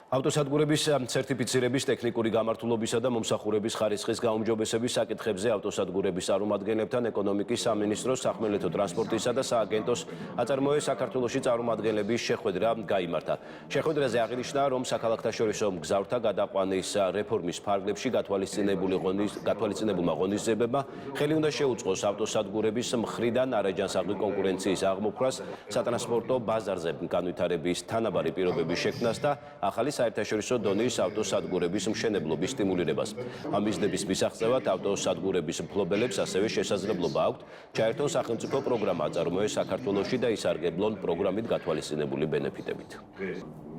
ავტოსადგურების სერტიფიცირების ტექნიკური გამართულობისა და მომსახურების ხარისხის გაუმჯობესების საკითხებზე ავტოსადგურების წარმომადგენლებთან ეკონომიკის სამინისტროს სახმელეთო ტრანსპორტისა და სააგენტოს აწარმოების საქართველოში წარმომადგენლების შეხვედრა გაიმართა. შეხვედრაზე აღინიშნა, რომ საქალაქთაშორისო მგზავრთა გადაყვანის რეფორმის ფარგლებში გათვალისწინებულმა ღონისძიებებმა ხელი უნდა შეუწყოს ავტოსადგურების მხრიდან არაჯანსაღი კონკურენციის აღმოფხვრას, სატრანსპორტო ბაზარზე განვითარების თანაბარი პირობების შექმნას და ახალი საერთაშორისო დონის ავტოსადგურების მშენებლობის სტიმულირებას. ამ მიზნების მისაღწევად ავტოსადგურების მფლობელებს ასევე შესაძლებლობა აქვთ ჩაერთონ სახელმწიფო პროგრამა აწარმოეს საქართველოში და ისარგებლონ პროგრამით გათვალისწინებული ბენეფიტებით.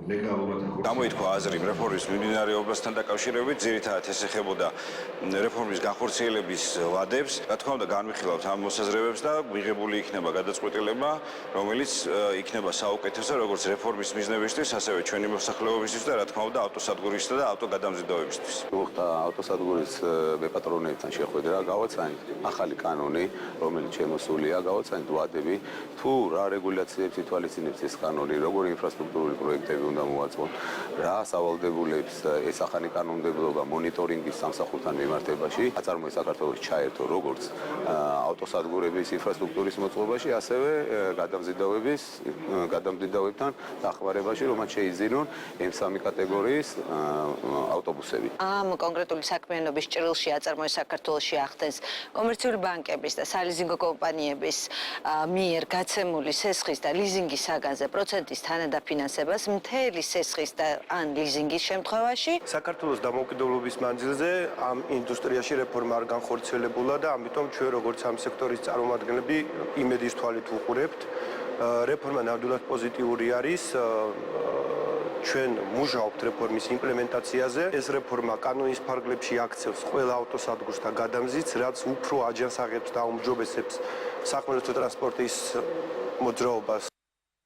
გამოითქვა აზრი რეფორმის მიმდინარეობასთან დაკავშირებით, ძირითადად ეს ეხებოდა რეფორმის განხორციელების ვადებს. რა თქმა უნდა, განვიხილავთ ამ მოსაზრებებს და მიღებული იქნება გადაწყვეტილება, რომელიც იქნება საუკეთესო როგორც რეფორმის მიზნებისთვის, ასევე ჩვენი მოსახლეობისთვის და რა თქმა უნდა, ავტოსადგურისა და ავტოგადამზიდავებისთვის. მოხდა ავტოსადგურის ბეპატრონებთან შეხვედრა, გავაცანით ახალი კანონი, რომელიც შემოსულია, გავაცანით ვადები, თუ რა რეგულაციებს ითვალისწინებს ეს კანონი, როგორი ინფრასტრუქტურული პროექტები უნდა მოვაწყოთ, რა სავალდებულებს ეს ახალი კანონმდებლობა მონიტორინგის სამსახურთან მიმართებაში აწარმოეს საქართველოს ჩაერთო როგორც ავტოსადგურების ინფრასტრუქტურის მოწყობაში, ასევე გადამზიდავებთან დახმარებაში, რომელმაც შეიძინონ M3 კატეგორიის ავტობუსები. ამ კონკრეტული საქმიანობის ჭრილში აწარმოეს საქართველოში ახდენს კომერციული ბანკების და სალიზინგო კომპანიების მიერ გაცემული სესხის და ლიზინგის საგანზე პროცენტის თანადაფინანსებას მთელი სესხის და ან ლიზინგის შემთხვევაში საქართველოს დამოუკიდებლობის მანძილზე ამ ინდუსტრიაში რეფორმა არ განხორციელებულა და ამიტომ ჩვენ როგორც ამ სექტორის წარმომადგენლები იმედის თვალით ვუყურებთ. რეფორმა ნამდვილად პოზიტიური არის. ჩვენ მუშაობთ რეფორმის იმპლემენტაციაზე. ეს რეფორმა კანონის ფარგლებში აქცევს ყველა ავტოსადგურს და გადამზიდს, რაც უფრო აჯანსაღებს და აუმჯობესებს სახმელეთო ტრანსპორტის მოძრაობას